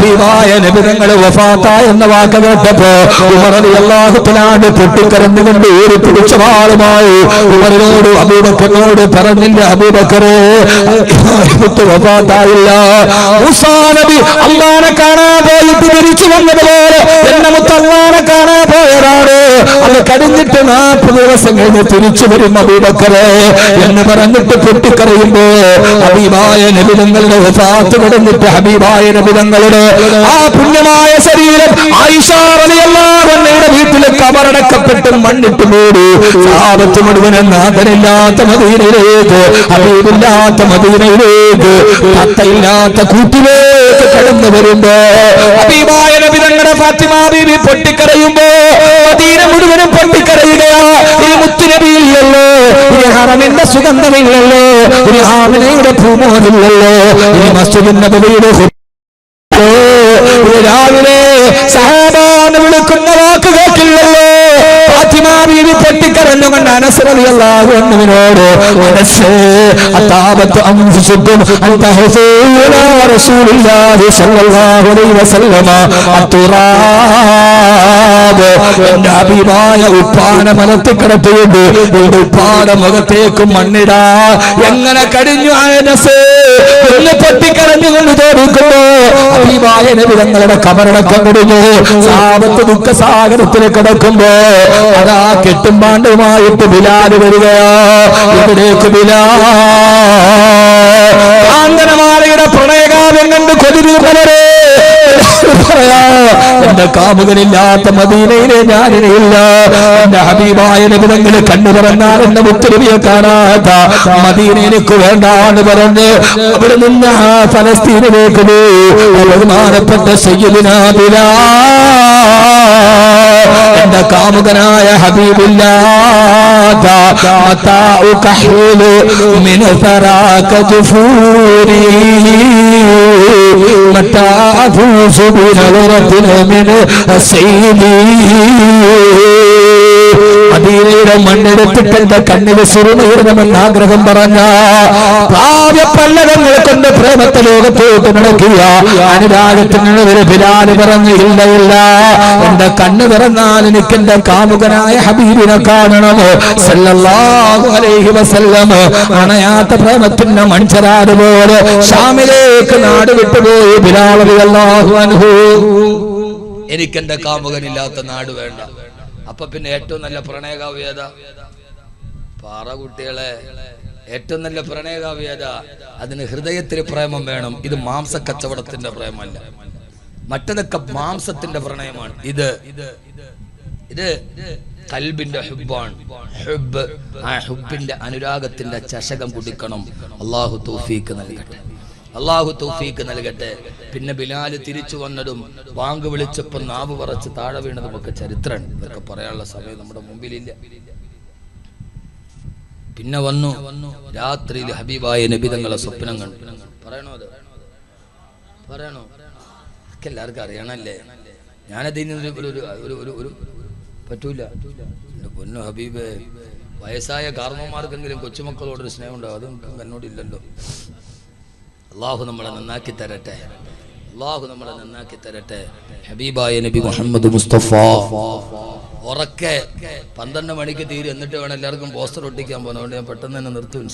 ഹബീബായ നബി തങ്ങൾ വഫാത്തായ എന്ന വാക്ക് കേട്ടപ്പോ ഉമർ റളിയല്ലാഹു തആല പൊട്ടിക്കരഞ്ഞുകൊണ്ട് ഏറി പിടിച്ച വാളുമായി ഉമറിനോട് അബൂബക്കറിനോട് പറഞ്ഞില്ല, അബൂബക്കറേ വഫാത്തായില്ല. മൂസാ നബി അല്ലാഹുവിനെ കാണാൻ പോയിട്ട് തിരിച്ചു വന്നതുപോലെ എന്നെ മുത്ത് അല്ലാഹുവിനെ കാണാൻ പോയതാണ്. അത് കഴിഞ്ഞിട്ട് 40 ദിവസം കഴിഞ്ഞ് തിരിച്ചു വരും അബൂബക്കറേ എന്ന് പറഞ്ഞിട്ട് പൊട്ടിക്കരയുമ്പോ ഹബീബായ നബി തങ്ങളുടെ വഫാത്ത് കിടന്നിട്ട് ഹബീബായ നബി തങ്ങളുടെ ആ പുണ്യമായ ശരീരം ആയിഷ റളിയല്ലാഹു അൻഹയുടെ വീട്ടിൽ കബറടക്കപ്പെട്ട് മണ്ണിട്ട് മൂടി. സഹാബത്ത് മുഴുവൻ നാഥനില്ലാത്ത മദീനയിലേക്ക്, ഹബീബില്ലാത്ത മദീനയിലേക്ക്, തത്തയില്ലാത്ത കൂട്ടിലേക്ക് കടന്നു വരുമ്പോ ഹബീബായ നബി തങ്ങളുടെ ഫാത്തിമ ബീവി പൊട്ടിക്കരയുമ്പോ മദീന മുഴുവനും പൊട്ടിക്കരയുകയാ. ഈ മുത്തുനബിയില്ലല്ലോ, ഈ ഹറമിന്റെ സുഗന്ധമില്ലല്ലോ, ഈ ആമിനയുടെ ഭൂമോനില്ലല്ലോ, ഈ മസ്ജിദുൻ നബവിയുടെ രാവിലെ സഹാബാന്ന് വിളിക്കുന്ന വാക്ക് കേട്ടില്ലല്ലോ. ഫാത്തിമ ബീവി പൊട്ടിക്കരഞ്ഞുകൊണ്ട് അനസ് റളിയല്ലാഹു അൻഹുവിനോട്, അനസ് അതാബത്ത് അൻഫുസുക്കും അൻ തഹസൂല റസൂലുള്ളാഹി സ്വല്ലല്ലാഹു അലൈഹി വസല്ലമ അത്തുറാബ്, എന്റെ ഹബീബായ ഉപ്പാന മലത്തിൽ കിടത്തിയിട്ട് ഉപ്പാന മുഖത്തേക്ക് മണ്ണിടാ. എങ്ങനെ കഴിഞ്ഞു അനസ് എന്ന് പൊട്ടിക്കരഞ്ഞുകൊണ്ട് തോന്നിക്കുന്നു. ഹബീബായ നബി തങ്ങളുടെ കബറടക്കം കഴിഞ്ഞു. സഹാബത്ത് ദുഃഖസാഗരത്തിൽ കിടക്കുമ്പോ അതാ കെട്ടുംപാണ്ടുമായിട്ട് ബിലാൽ വരികയോ. എവിടേക്ക് ബിലാൽ? കാന്തനമാലയുടെ പ്രണയകാവ്യം കണ്ട് കൊതിരൂപരെ പറയാ, എന്റെ കാമുകനില്ലാത്ത മദീനയിലെ ഞാനിനില്ല. എന്റെ ഹബീബായ നബി തങ്ങൾ കണ്ണു തുറന്നാൽ എന്റെ മുത്തുനബിയെ കാണാത്ത മദീന എനിക്ക് വേണ്ടാന്ന് പറഞ്ഞ് അവിടെ നിന്ന് ഫലസ്തീനിലേക്ക് പോയി. ബഹുമാനപ്പെട്ട സയ്യിദുനാ ബിലാൽ എന്റെ കാമുകനായ ഹബീബില്ലാത്ത മതാഉ കഹീലു മിൻ ഫറാക ജുഫൂരി മതാഅഫൂസു ബിനറത്തിന മിൻ അസൈലി. മദീനയുടെ മണ്ണെടുത്തിട്ട് എന്റെ കണ്ണിൽ സുറുമയിടണമെന്ന് ആഗ്രഹം പറഞ്ഞ ഭാവ്യപ്പല്ലതങ്ങൾ കൊണ്ട് പ്രേമത്തെ ലോകത്തോട്ട് നടക്കിയ അനുരാഗത്തിനൊരു ബിലാൽ പറഞ്ഞു, ഇല്ല ഇല്ല, എന്റെ കണ്ണ് തുറന്നാൽ എനിക്ക് എന്റെ കാമുകനായ ഹബീബിനെ കാണണമോ സല്ലല്ലാഹു അലൈഹി വസല്ലം. അണയാത്ത പ്രേമത്തിന്റെ മൺചരാട് പോലെ ഷാമിലേക്ക് നാട് വിട്ടുപോയി ബിലാൽ റളിയല്ലാഹു അൻഹു. എനിക്കെന്റെ കാമുകനില്ലാത്ത നാട് വേണ്ട. അപ്പൊ പിന്നെ ഏറ്റവും നല്ല പ്രണയകാവ്യത പാറ കുട്ടികളെ, ഏറ്റവും നല്ല പ്രണയകാവ്യത അതിന് ഹൃദയത്തിൽ പ്രേമം വേണം. ഇത് മാംസക്കച്ചവടത്തിന്റെ പ്രേമല്ല, മറ്റതൊക്കെ മാംസത്തിന്റെ പ്രണയമാണ്. ഇത് ഖൽബിന്റെ ഹുബ്ബാണ്. ഹുബ്ബ്, ആ ഹുബ്ബിന്റെ അനുരാഗത്തിന്റെ ചഷകം കുടിക്കണം. അല്ലാഹു തൗഫീഖ് നൽകട്ടെ, അല്ലാഹു തൗഫീഖ് നൽകട്ടെ. പിന്നെ ബിലാൽ തിരിച്ചു വന്നതും വാങ്ക് വിളിച്ചപ്പോൾ നാവ് പറച്ച് താഴെ വീണതും ഒക്കെ ചരിത്രമാണ്. ഇതൊക്കെ പറയാനുള്ള സമയം നമ്മുടെ മുമ്പിലില്ല. പിന്നെ വന്നു രാത്രിയിൽ ഹബീബായ നബി തങ്ങളെ സ്വപ്നം കണ്ടു. പറയണോ? അത് പറയണോ? ഒക്കെ എല്ലാവർക്കും അറിയണല്ലേ. ഞാനതിന് ഒരു പറ്റൂല. എന്റെ പൊന്നു ഹബീബ്, വയസ്സായ കാർമ്മമാർക്കെങ്കിലും കൊച്ചുമക്കളോടൊരു സ്നേഹം ഉണ്ടാവും. അതും എന്നോടില്ലല്ലോ. അള്ളാഹു നമ്മളെ നന്നാക്കി തരട്ടെ, അള്ളാഹു നമ്മളെ നന്നാക്കി തരട്ടെ. ഹബീബായ നബി മുഹമ്മദ് മുസ്തഫ ഉറക്കെ 12 മണിക്ക് തീരും, എന്നിട്ട് വേണം എല്ലാവർക്കും പോസ്റ്റർ ഒട്ടിക്കാൻ പോകുന്നത്. അതുകൊണ്ട് ഞാൻ പെട്ടെന്ന് തന്നെ നിർത്തും.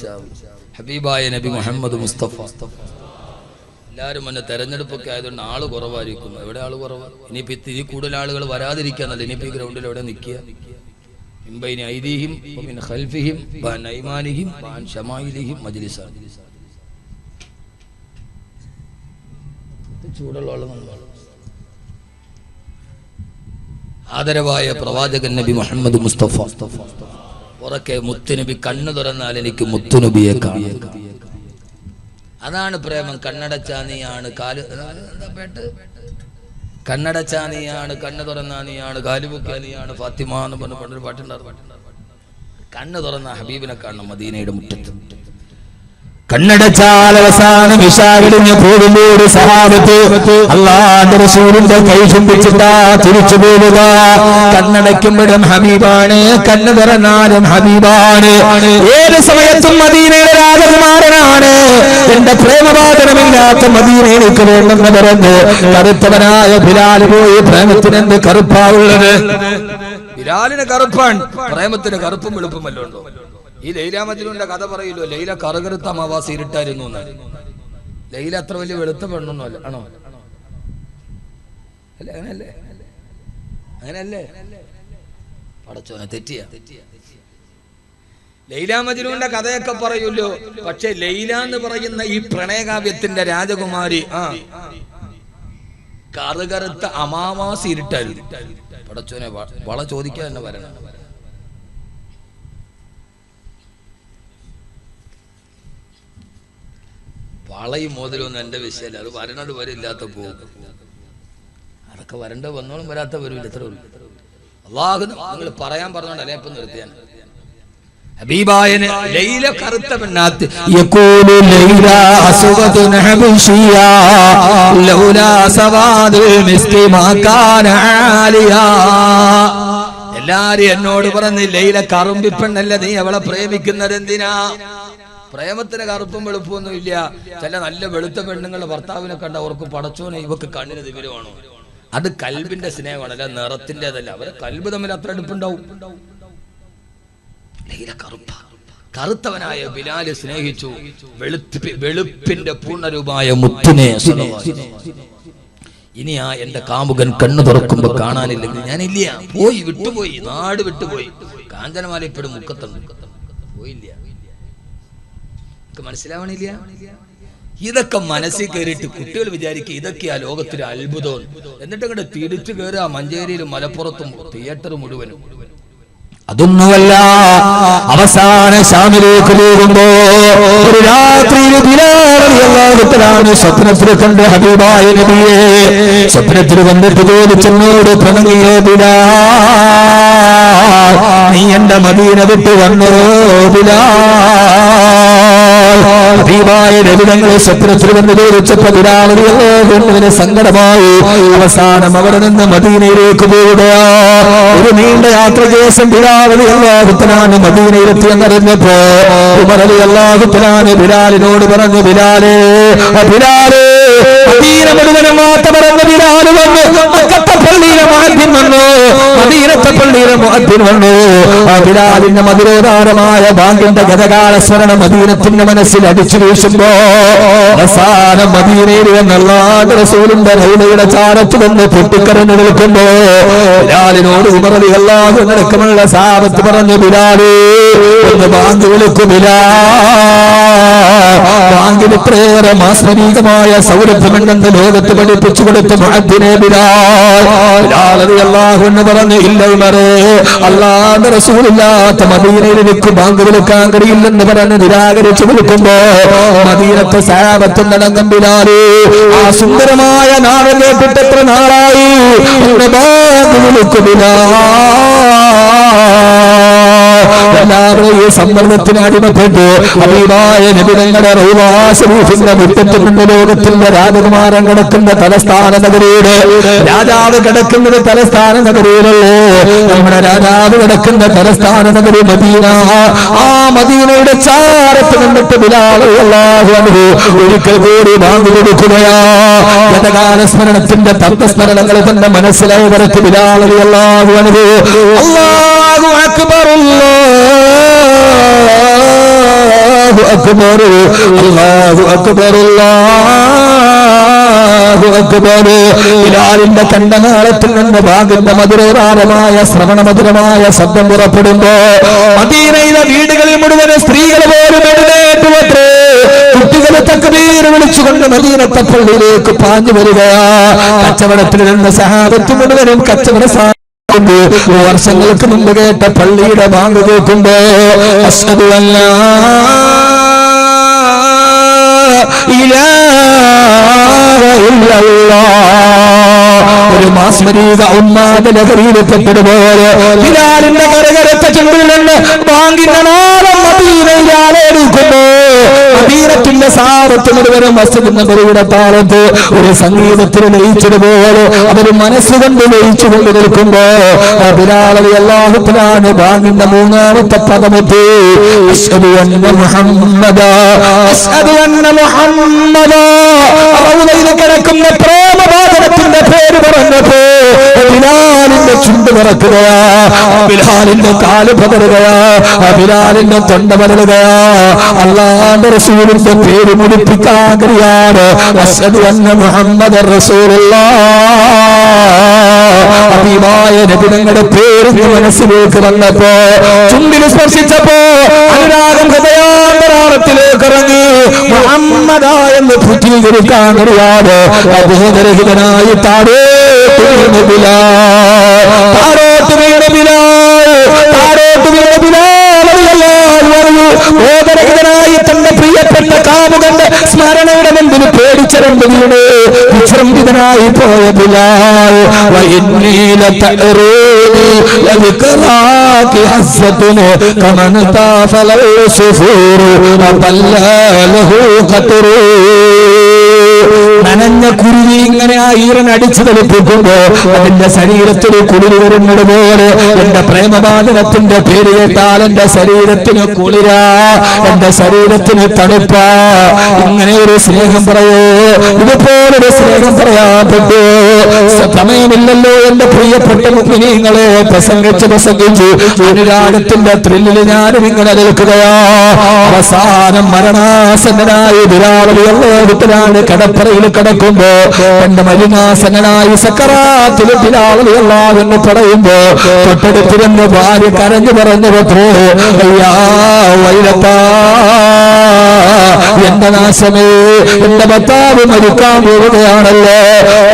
ഹബീബായ നബി മുഹമ്മദ് മുസ്തഫ. എല്ലാവരും എന്നെ തെരഞ്ഞെടുപ്പൊക്കെ ആയതുകൊണ്ട് ആള് കുറവായിരിക്കും. എവിടെ ആള് കുറവ്? ഇനിയിപ്പോൾ ഇത്തിരി കൂടുതൽ ആളുകൾ വരാതിരിക്കാന്നല്ല. ഇനിയിപ്പോൾ ഈ ഗ്രൗണ്ടിൽ എവിടെ നിൽക്കുക? മിൻബൈനി ഐദീഹിം വമിൻ ഖൽഫിഹിം വഅൻ അയ്മാനിഹിം വഅൻ ശമായിലിഹിം മജ്ലിസാ. ചൂടുള്ള വെള്ളം. ആദരവായ പ്രവാചകൻ നബി മുഹമ്മദ് മുസ്തഫ ഉറക്കെ മുത്തുനബി കണ്ണു തുറന്നാൽ എനിക്ക് മുത്തുനബിയെ കാണാം. അതാണ് പ്രേമം. കണ്ണടച്ചാനിയാണ് കാല്, കണ്ണടച്ചാനിയാണ്, കണ്ണ് തുറന്നാനിയാണ്, കാലുമുക്കാനിയാണ് ഫാത്തിമ എന്ന് പറഞ്ഞ പണ്ടൊരു പാട്ടുണ്ടായിരുന്നു. കണ്ണ് തുറന്ന ഹബീബിനെ കാണണം മദീനയുടെ മുറ്റത്ത്. കണ്ണടച്ചാൽ അവസാനം ഇശാ കഴിഞ്ഞ് പോകുമ്പോൾ സഹാബത്ത് അല്ലാഹുവിന്റെ റസൂലിന്റെ കൈ ചുംബിച്ചിട്ടാ തിരിച്ചു പോവുക. കണ്ണടയ്ക്കുമ്പോഴും ഹബീബാണ്, കണ്ണ് തുറന്നാലും ഹബീബാണ്. ഏത് സമയത്തും മദീനയുടെ രാജകുമാരനാണ്. എന്റെ പ്രേമവാദനമില്ലാത്ത മദീനയിലേക്ക് വേണ്ടെന്ന് പറഞ്ഞ് കറുത്തവനായ ബിലാൽ പോയി. പ്രേമത്തിനെന്ത് കറുപ്പാവുള്ളത്? ബിലാലിന് കറുപ്പാണ്, പ്രേമത്തിന് കറുപ്പും വെളുപ്പുമല്ലോ ഉണ്ടോ? ഈ ലൈല മജ്നൂന്റെ കഥ പറയൂല്ലോ, ലൈല കറുകറുത്ത അമാവാസി ഇരുട്ടായിരുന്നു. ലൈല അത്ര വലിയ വെളുത്ത പെണ്ണൊന്നും അല്ല, ആണോ? അല്ലേ? അങ്ങനല്ലേ? അങ്ങനല്ലേ? പടച്ചോനെ തെറ്റിയ. ലൈല മജ്നൂന്റെ കഥയൊക്കെ പറയൂല്ലോ, പക്ഷെ ലൈല എന്ന് പറയുന്ന ഈ പ്രണയകാവ്യത്തിന്റെ രാജകുമാരി കറുകറുത്ത അമാവാസി ഇരുട്ടായിരുന്നു. പടച്ചോനെ വള ചോദിക്കാൻ തന്നെ വരണം. വളയും മോതിരൊന്നും എന്റെ വിഷയമല്ല, അത് വരണത് വരില്ലാത്ത പോകും. അതൊക്കെ വരണ്ട വന്നോളും, വരാത്ത വരില്ല. എത്ര അള്ളാഹു നിങ്ങൾ പറയാൻ പറഞ്ഞോണ്ടല്ലേ ഇപ്പൊ നിർത്തിയാൻ. ഹബീബായന് ലൈല കറുത്ത പെണ്ണാത്ത് യഖൂലു ലൈല അസ്വദുൻ ഹബശിയ ലൗലാ സവാദുൽ മിസ്കി മാ കാന ആലിയാ. എല്ലാരും എന്നോട് പറഞ്ഞ് ലൈല കറുമ്പി പെണ്ണല്ല, നീ അവളെ പ്രേമിക്കുന്നത് എന്തിനാ? പ്രേമത്തിന് കറുപ്പും വെളുപ്പൊന്നും ഇല്ല. ചില നല്ല വെളുത്ത പെണ്ണുങ്ങളുടെ ഭർത്താവിനെ കണ്ട അവർക്ക് പടച്ചോനെ ഇവക്ക് കണ്ണിന് തിമിരമാണോ? അത് കൽബിന്റെ സ്നേഹമാണ്, അല്ല നിറത്തിൻ്റെതല്ല. അവരെ കൽബ് തമ്മിൽ അത്ര അടുപ്പുണ്ടാവും. കറുത്തവനായ ബിലാല് സ്നേഹിച്ചു വെളുപ്പിന്റെ പൂർണ്ണരൂപമായ മുത്തിനെ. ഇനി ആ എന്റെ കാമുകൻ കണ്ണു തുറക്കുമ്പോ കാണാനില്ലെങ്കിൽ ഞാനില്ല, പോയി വിട്ടുപോയി, നാട് വിട്ടുപോയി. കാഞ്ചനമാല ഇപ്പോഴും മുക്കത്തുണ്ട്, പോയില്ല. മനസ്സിലാവണില്ല. ഇതൊക്കെ മനസ്സിൽ കയറിയിട്ട് കുട്ടികൾ വിചാരിക്കുക ഇതൊക്കെയാ ലോകത്തിലെ അത്ഭുതം. എന്നിട്ട് ഇങ്ങോട്ട് തിരിച്ചു കയറുക മഞ്ചേരിയിലും മലപ്പുറത്തും തിയേറ്റർ മുഴുവനും. അതൊന്നുമല്ല, അവസാന ശാമിലേക്ക് പോകുമ്പോ ഒരു രാത്രിയിൽ ബിലാൽ സ്വപ്നത്തിൽ കണ്ട് ഹബീബായ നബിയെ. സ്വപ്നത്തിൽ വന്നിട്ട് ചോദിച്ചെന്നോട് പിണങ്ങിയ ബിലാൽ, നീ എന്റെ മദീന വിട്ട് വന്നോ ബിലാൽ? ഹബീബായ നബി തങ്ങളെ സ്വപ്നത്തിൽ വന്ന് ചോദിച്ചപ്പോ ബിലാൽ റളിയല്ലാഹു സങ്കടമായി. അവസാനം അവിടെ നിന്ന് മദീനയിലേക്ക് പോവുകയാ. ഒരു നീണ്ട യാത്ര ശേഷം ബിലാൽ റളിയല്ലാഹു തആല മദീനയിലെത്തി എന്നറിഞ്ഞപ്പോ ഉമർ റളിയല്ലാഹു തആല ബിലാലിനോട് പറഞ്ഞു, ബിലാലേ ബിലാലേ, മദീന മുഴുവനും മാത്ത പറഞ്ഞ ബിലാൽ വന്നു. മക്കത്തെ പള്ളിയിലെ മുഅദ്ദിൻ വന്നു, മദീനത്തെ പള്ളിയിലെ മുഅദ്ദിൻ വന്നു. ആ ബിലാലിന്റെ മധുരോദാരമായ ബാങ്കിന്റെ ഗതകാല സ്മരണം മദീനത്തിന്റെ മനസ്സിൽ അടിച്ചു വീശുമ്പോ അവസാനം മദീനയിൽ വന്ന് അല്ലാഹുവിന്റെ റസൂലിന്റെ റൗളയുടെ ചാരത്ത് വന്ന് പൊട്ടിക്കരഞ്ഞു നിൽക്കുമ്പോ ബിലാലിനോട് ഉമർ റളിയല്ലാഹു അൻഹുമുള്ള സഹാബത്ത് പറഞ്ഞു, ബിലാലേ ഒന്ന് ബാങ്ക് വിളിക്കു ബിലാൽ. ബാങ്കിന് ഇത്രയേറെ മാസ്മരീകമായ സൗരഭ്യമുണ്ടെന്ന് ലോകത്ത് പഠിപ്പിച്ചു കൊടുത്ത മുഅദ്ദിനെ ബിലാൽ. ബിലാൽ റളിയല്ലാഹു അൻഹു പറഞ്ഞു, ഇല്ല ഉമറേ, അല്ലാഹുവിന്റെ റസൂലില്ലാത്ത മദീനയിൽ എനിക്ക് ബാങ്ക് വിളിക്കാൻ കഴിയില്ലെന്ന് പറഞ്ഞ് നിരാകരിച്ചു വിളിക്കുമ്പോ മദീനത്തെ സഹാബത്ത് നടങ്ങും, ബിലാലേ ആ സുന്ദരമായ നാട് കേട്ടിട്ട് എത്ര നാളായി, ബാങ്ക് വിളിക്കു ബിലാൽ. എല്ലാവരും ഈ സമ്മർദ്ദത്തിന് അടിമപ്പെട്ടു ഹബീബായ നബി തങ്ങളുടെ റൗളാ ശരീഫിന്റെ മുറ്റത്തുകൊണ്ട് ലോകത്തിന്റെ രാജകുമാരൻ കിടക്കുന്ന തലസ്ഥാന നഗരിയുടെ രാജാവ് കിടക്കുന്നത് തലസ്ഥാന നഗരിയിലല്ലേ? നമ്മുടെ രാജാവ് കിടക്കുന്ന തലസ്ഥാന നഗരി മദീന. ആ മദീനയുടെ ചാരത്ത് നിന്നിട്ട് ബിലാൽ റളിയല്ലാഹു അൻഹു ഒരിക്കൽ കൂടി ബാങ്ക് കൊടുക്കുകയാ. ഗതകാല സ്മരണത്തിന്റെ തത്വസ്മരണങ്ങൾ തന്റെ മനസ്സിലായി വരച്ച് ബിലാൽ റളിയല്ലാഹു അൻഹു അല്ലാഹു അക്ബർ അല്ലാഹു അക്ബർ അല്ലാഹു അക്ബർ അല്ലാഹു അക്ബർ. ബിലാലിന്റെ കണ്ടനാളത്തിൽ നിന്ന് ഭാഗന്റെ മധുരമായ ശ്രവണമധുരമായ ശബ്ദം പുറപ്പെടുമ്പോ മദീനയിലെ വീടുകളിൽ മുഴുവൻ സ്ത്രീകൾ പോലും എഴുന്നേറ്റുവത്രേ. കുട്ടികൾ തക്ബീർ വിളിച്ചുകൊണ്ട് മദീനത്തെ പള്ളിയിലേക്ക് പാഞ്ഞു വരികയാ. കച്ചവടത്തിൽ നിന്ന് സഹാബത്ത് മുഴുവനും കച്ചവട വർഷങ്ങൾക്ക് മുമ്പ് കേട്ട പള്ളിയുടെ ബാങ്ക് കേൾക്കുമ്പോ അശ്ഹദു അല്ലാ ഇലാഹ ഇല്ലല്ലാഹ് ഒരു മാസ്മരീക ഉന്മാദ ലഹരിയിലെത്തപ്പെടുപോലെ ബിലാലിന്റെ കരകരത്ത ചുണ്ടിൽ നിന്ന് ബാങ്കിന്റെ നാളം മദീനയിൽ ആലോചിക്കുമ്പോ മദീനത്തിന്റെ സാറത്ത് മുഴുവനും മസ്ജിദ് നബവിയുടെ താളത്ത് ഒരു സംഗീതത്തിന് ലയിച്ചതുപോലെ അവർ മനസ്സുകൊണ്ട് ലയിച്ചുകൊണ്ട് നിൽക്കുമ്പോ ബിലാൽ റളിയല്ലാഹു തആല ബാങ്കിന്റെ മൂന്നാമത്തെ പദമെത്തി അശ്ഹദു അന്ന മുഹമ്മദാ അശ്ഹദു അന്ന മുഹമ്മദാ റൗളയിൽ കിടക്കുന്ന പ്രേമവാദനത്തിന്റെ പേര് പറഞ്ഞപ്പോ ബിലാലിന്റെ ചുണ്ട് വിറക്കുകയാ, ബിലാലിന്റെ കാല് പതറുകയാ, ബിലാലിന്റെ തൊണ്ട വരളുകയാ. അല്ലാഹുവിന്റെ റസൂലിന്റെ പേര് മുടിപ്പിക്കാൻ കഴിയാണ് അശ്ഹദു അന്ന മുഹമ്മദർ റസൂലുള്ളാഹ്. ഹബീബായ നബി തങ്ങളുടെ പേര് മനസ്സിലേക്ക് വന്നപ്പോ, ചുണ്ടിൽ സ്പർശിച്ചപ്പോ അനുരാഗം ഹൃദയാന്തരാളത്തിലേക്ക് ഇറങ്ങി. മുഹമ്മദ എന്ന് പൂർത്തീകരിക്കാൻ കഴിയാതെ അബോധരഹിതനായി താഴോട്ട് വീണ ബിലാൽ, താഴോട്ട് വീണ ബിലാൽ, താഴോട്ട് വീണ ബിലാൽ ബോധരഹിതനായി തന്റെ പ്രിയപ്പെട്ട കാമുകന്റെ സ്മരണയുടെ മുമ്പിൽ പേടിച്ചരണ്ട് വീണ് വിശ്രംഭിതനായി പോയ ബിലാൽ. നനഞ്ഞ കുരുവി ഇങ്ങനെ ആ ഈറൻ അടിച്ചു തെളിപ്പിക്കുമ്പോ അതിന്റെ ശരീരത്തിൽ കുളിര് വരുന്നത് പോലെ എന്റെ പ്രേമവാദനത്തിന്റെ പേര് കേട്ടാൽ എന്റെ ശരീരത്തിന് കുളിരാ, എന്റെ ശരീരത്തിന് തണുപ്പാ. ഇങ്ങനെ ഒരു സ്നേഹം പറയോ, ഇതുപോലൊരു സ്നേഹം പറയാൻ പറ്റോ? സമയമില്ലല്ലോ എന്റെ പ്രിയപ്പെട്ട മുഅ്മിനീങ്ങളെ, പ്രസംഗിച്ചു അനുരാഗത്തിന്റെ ത്രില്ലിൽ ഞാനും ഇങ്ങനെ നിൽക്കുകയാ. അവസാനം മരണാസന്നനായി ബിലാൽ റളിയല്ലാഹു തആല കടപ്പറയിൽ കിടക്കുമ്പോ എന്റെ മരുനാസനായി സക്കറാത്തിൽ ബിലാൽ റളിയല്ലാഹു എന്ന് പറയുമ്പോ തൊട്ടടുത്തിരുന്ന ഭാര്യ കരഞ്ഞു പറഞ്ഞു പത്രേ, അയ്യാ വൈലത്താ, എന്റെ നാശമേ, എന്റെ ഭർത്താവ് മരിക്കാൻ പോവുകയാണല്ലോ,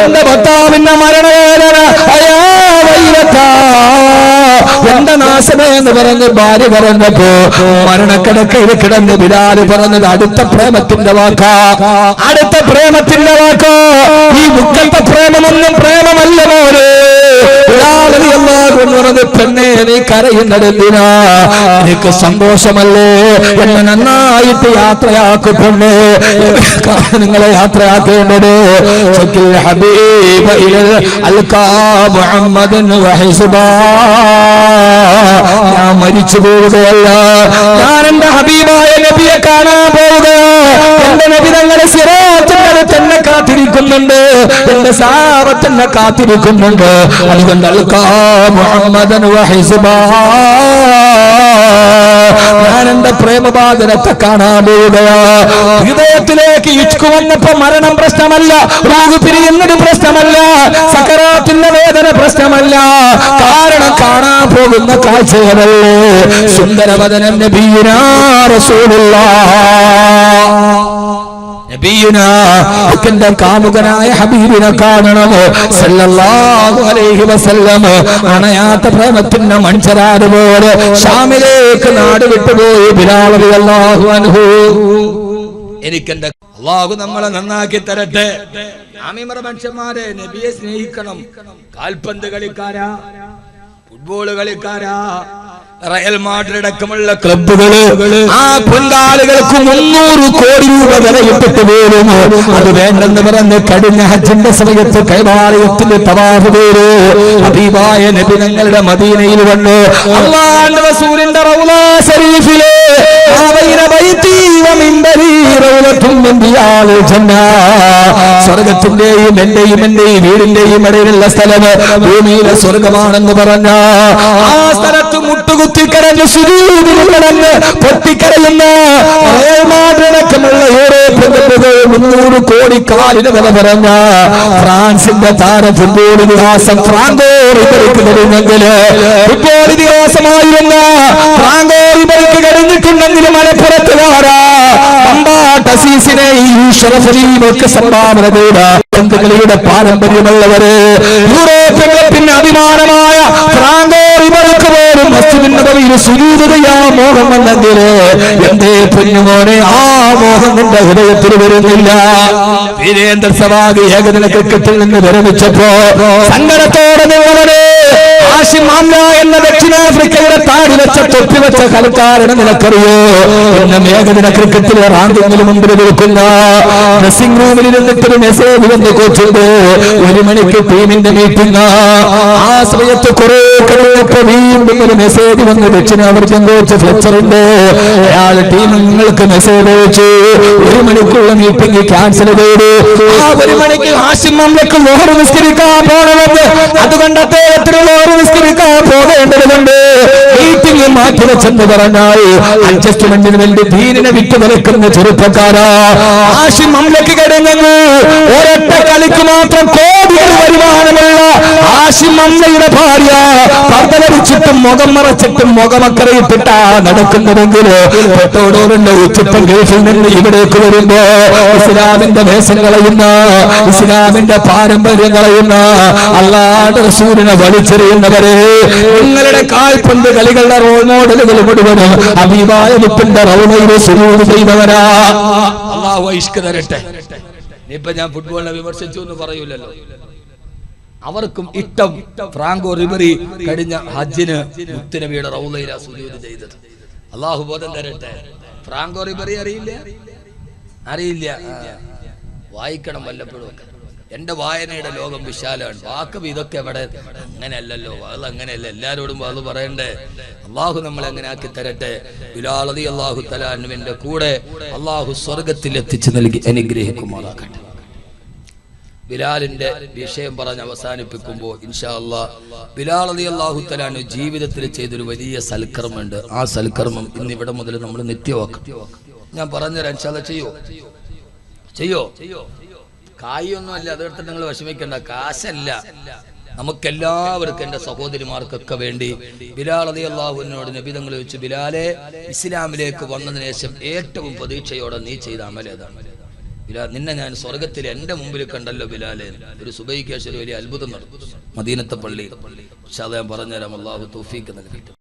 എന്റെ ഭർത്താവിന്റെ മരണവേദന, അയ്യാ വൈലത്താ, എന്റെ നാശമേ എന്ന് പറഞ്ഞ് ഭാര്യ പറഞ്ഞപ്പോ മരണക്കിടക്കയിൽ കിടന്ന് ബിലാൽ പറഞ്ഞത് അടുത്ത പ്രേമത്തിന്റെ വാക്കാ, അടുത്ത പ്രേമത്തിന്റെ വാക്കോ. ഈ മുക്കത്തെ പ്രേമമൊന്നും പ്രേമമല്ല മോനെ. ബിലാൽ റളിയല്ലാഹു അൻഹു പറഞ്ഞു, പെണ്ണേ നീ കരയുന്നതെന്തിനാ? എനിക്ക് സന്തോഷമല്ലേ, എന്നെ നന്നായിട്ട് യാത്രയാക്കും പെണ്ണേ, നിങ്ങളെ യാത്രയാക്കേണ്ടത്. ഹബീബ ഇലൽ അൽകാ മുഹമ്മദൻ വഹിസ്ബാ, ഞാൻ മരിച്ചു പോവുകയല്ല, ഞാൻ എന്റെ ഹബീബായ നബിയെ കാണാൻ പോവുകയാ. എന്റെ നബി തങ്ങളുടെ സിറാത്തുകളെ തന്നെ കാത്തിരിക്കുന്നുണ്ട്, എന്റെ സാറത്ത് തന്നെ കാത്തിരിക്കുന്നുണ്ട്. അതുകൊണ്ട് അൽകാ മുഹമ്മദൻ വഹിസ്ബാ, ഞാൻ എന്റെ പ്രേമബാധനത്തെ കാണാൻ പോവുകയാ. ഹൃദയത്തിലേക്ക് ഇഷ്ക് വന്നപ്പോ മരണം പ്രശ്നമല്ല, റൂഹ് പിരിയുന്നത് പ്രശ്നമല്ല, സക്കറാത്തിന്റെ വേദന പ്രശ്നമല്ല. കാരണം കാണാൻ പോകുന്ന കാഴ്ചകളല്ലേ സുന്ദരവദനം നബിയുനാ റസൂലുള്ളാഹ്. നബിയുനാ കാമുകനായ ഹബീബിനെ കാണണം സല്ലല്ലാഹു അലൈഹി വസല്ലം. അണയാത്ത പ്രേമത്തിന്റെ മൺചരാട് പോലെ ഷാമിലേക്ക് നാട് വിട്ടുപോയി ബിലാൽ റളിയല്ലാഹു അൻഹു. എനിക്കെന്റെ അല്ലാഹു നമ്മളെ നന്നാക്കി തരട്ടെ. ആമീൻ. മനുഷ്യന്മാരെ, നബിയെ സ്നേഹിക്കണം. കാൽപന്ത് കളിക്കാരാ, ഫുട്ബോൾ കളിക്കാരാ, റയൽ മാഡ്രിഡ് അടക്കമുള്ള ക്ലബ്ബുകള് ആ പൊൻകാലുകൾക്ക് 300 കോടി രൂപ വിലയിട്ടിട്ട് പോലും അത് വേണ്ടെന്ന് പറഞ്ഞ് കഴിഞ്ഞ ഹജ്ജിന്റെ സമയത്ത് കൈവാലയത്തിന്റെ തവാഫ് ചെയ്തു. ഹബീബായ നബി തങ്ങളുടെ മദീനയിൽ വന്നു അല്ലാഹുവിന്റെ റസൂലിന്റെ റൗള ശരീഫിലെ സ്വർഗത്തിന്റെയും എന്റെയും വീടിന്റെയും ഇടയിലുള്ള സ്ഥലം ഭൂമിയിലെ സ്വർഗമാണെന്ന് പറഞ്ഞ ആ സ്ഥലത്ത് മുട്ടുകുത്തിക്കരഞ്ഞ് സുജൂദിൽക്കിടന്ന് പൊട്ടിക്കരയുന്ന യൂറോപ്യൻ 300 കോടി കാലിന് വില പറഞ്ഞ ഫ്രാൻസിന്റെ താര ഫുട്ബോൾ ഇതിഹാസം ഫ്രാങ്കോ റിബറിക്ക് കഴിഞ്ഞെങ്കില് ഫുട്ബോൾ ഇതിഹാസമായിരുന്ന ഫ്രാങ്കോ റിബറിക്ക് കഴിഞ്ഞിട്ടുണ്ടെങ്കിലും മലപ്പുറത്തുകാരാ ടസീസിനെ ഈശ്വരഫലീമൊക്കെ സംഭാവന ചെയ്ത കളിയുടെ പാരമ്പര്യമുള്ളവര് യൂറോപ്യൻ ക്ലബിന് അഭിമാനമായ ഫ്രാങ്കോ റിബറിക്ക് പോലും മസ്ജിദ് നബവിയിൽ സുജൂദ് ചെയ്യാൻ മോഹം വന്നെങ്കില് എന്തേ പൊന്നുമോനെ ആ മോഹം നിന്റെ ഹൃദയത്തിൽ വരുന്നില്ല. വീരേന്ദ്ര സെവാഗ് ഏകദിന ക്രിക്കറ്റിൽ നിന്ന് വിരമിച്ചപ്പോ സങ്കടത്തോടെ നിങ്ങളെ ആ ഹാഷിം ആംല എന്ന ദക്ഷിണാഫ്രിക്കയുടെ താടി വെച്ച തൊപ്പി വെച്ച കളിക്കാരനെ നിനക്കറിയോ? എന്ന മേഘദിന ക്രിക്കറ്റിലെ റാങ്കിങ്ങിന് മുമ്പിൽ നിൽക്കുന്ന ഡ്രസ്സിംഗ് റൂമിൽ ഇരുന്നിട്ടൊരു മെസ്സേജ് വന്ന് കോച്ചുണ്ട്, 1 മണിക്ക് ടീമിന്റെ മീറ്റിംഗ്. ആ സമയത്ത് കുറെ കഴിഞ്ഞപ്പോ വീണ്ടും ഒരു മെസ്സേജ് വന്ന് ദക്ഷിണാഫ്രിക്കൻ കോച്ച് ഫ്ലെച്ചറുണ്ട്. അയാൾ ടീമുകൾക്ക് മെസ്സേജ് അയച്ചു, 1 മണിക്കുള്ള മീറ്റിംഗ് ക്യാൻസൽ ചെയ്തു. ആ 1 മണിക്ക് ഹാഷിം ആംലക്ക് ലോഹർ നിസ്കരിക്കാൻ പോകണമെന്ന്, അതുകൊണ്ട് അദ്ദേഹത്തിന് ലോഹർ നിസ്കരിക്കാൻ പോകേണ്ടതുണ്ട്. മീറ്റിംഗ് മാറ്റിവെച്ചെന്ന് പറഞ്ഞാൽ അഡ്ജസ്റ്റ്മെന്റിന് വേണ്ടി ദീനിനെ വിട്ടുനിൽക്കുന്ന ചെറുപ്പക്കാരാ. ഹാഷിം ആംലക്ക് കിടങ്ങുന്നു ഒരൊറ്റ കളിക്ക് മാത്രം കോടികൾ വരുമാനമുള്ള ഹാഷിം ആംലയുടെ ഭാര്യ പർദ്ദ മുഖം മറച്ചിട്ടും മുഖമക്കറയിട്ടിട്ടാ നടക്കുന്നതെങ്കിൽ പെട്ടോടോറിന്റെ ഉച്ചപ്പം ഗൾഫിൽ നിന്ന് ഇവിടേക്ക് വരുമ്പോ ഇസ്ലാമിന്റെ വേഷം കളയുന്ന, ഇസ്ലാമിന്റെ പാരമ്പര്യം കളയുന്ന, അല്ലാഹുവിന്റെ റസൂലിനെ വലിച്ചെറിയുന്നവരെ, നിങ്ങളുടെ കാൽപന്ത് കളികളുടെ റോൾ മോഡലുകൾ മുഴുവനും ഹബീബായ മുത്തിന്റെ റൗളയിൽ സുജൂദ് ചെയ്തവരാ. അല്ലാഹു ഇഷ്ക് തരട്ടെ. ഇപ്പൊ ഞാൻ ഫുട്ബോളിനെ വിമർശിച്ചു എന്ന് പറയൂലല്ലോ. അവർക്കും ഇഷ്ടം ഫ്രാങ്കോ റിബറി കഴിഞ്ഞ ഹജ്ജിന് മുത്തുനബിയുടെ റൗളയിലാ സുജൂദ് ചെയ്തത്. അല്ലാഹു ബോധം തരട്ടെ. ഫ്രാങ്കോ റിബറി അറിയില്ല. വായിക്കണം വല്ലപ്പോഴും. എന്റെ വായനയുടെ ലോകം വിശാലമാണ്. വാക്കബ് ഇതൊക്കെ എവിടെ അങ്ങനെയല്ലല്ലോ, അത് അങ്ങനെയല്ല. എല്ലാരോടും അത് പറയണ്ടേ. അള്ളാഹു നമ്മളെ അങ്ങനെ ആക്കി തരട്ടെ. ബിലാൽ റളിയല്ലാഹു തആല അൻഹുവിന്റെ കൂടെ അള്ളാഹു സ്വർഗത്തിൽ എത്തിച്ചു നൽകി അനുഗ്രഹിക്കുമാറാകട്ടെ. ബിലാലിന്റെ വിഷയം പറഞ്ഞ് അവസാനിപ്പിക്കുമ്പോൾ ഇൻഷാ അല്ലാഹ് ബിലാൽ റളിയല്ലാഹു തആല അൻഹു ജീവിതത്തിൽ ചെയ്തൊരു വലിയ സൽക്കർമ്മമുണ്ട്. ആ സൽക്കർമ്മം ഇന്ന് ഇവിടെ മുതൽ നമ്മൾ നിത്യമാക്കും. ഞാൻ പറഞ്ഞുതരാം. ഇൻഷാ അല്ലാഹ് ചെയ്യോ? കായൊന്നും അല്ല, അതെടുത്ത് നിങ്ങൾ വിഷമിക്കേണ്ട. കാശല്ല, നമുക്കെല്ലാവർക്കും, എന്റെ സഹോദരിമാർക്കൊക്കെ വേണ്ടി ബിലാൽ റളിയല്ലാഹു അൻഹുവിനോട് നബി തങ്ങൾ ചോദിച്ചു, ബിലാലെ, ഇസ്ലാമിലേക്ക് വന്നതിന് ശേഷം ഏറ്റവും പ്രതീക്ഷയോടെ നീ ചെയ്ത അമലേതാണ്? ബിലാൽ, നിന്നെ ഞാൻ സ്വർഗത്തിൽ എന്റെ മുമ്പിൽ കണ്ടല്ലോ ബിലാലെ. ഒരു സുബൈക്ക് ശേഷം വലിയ അത്ഭുതം നടന്നു മദീനത്തെ പള്ളിയിൽ. പക്ഷെ അത് ഞാൻ പറഞ്ഞുതരാം. അല്ലാഹു തൗഫീഖ് നൽകട്ടെ.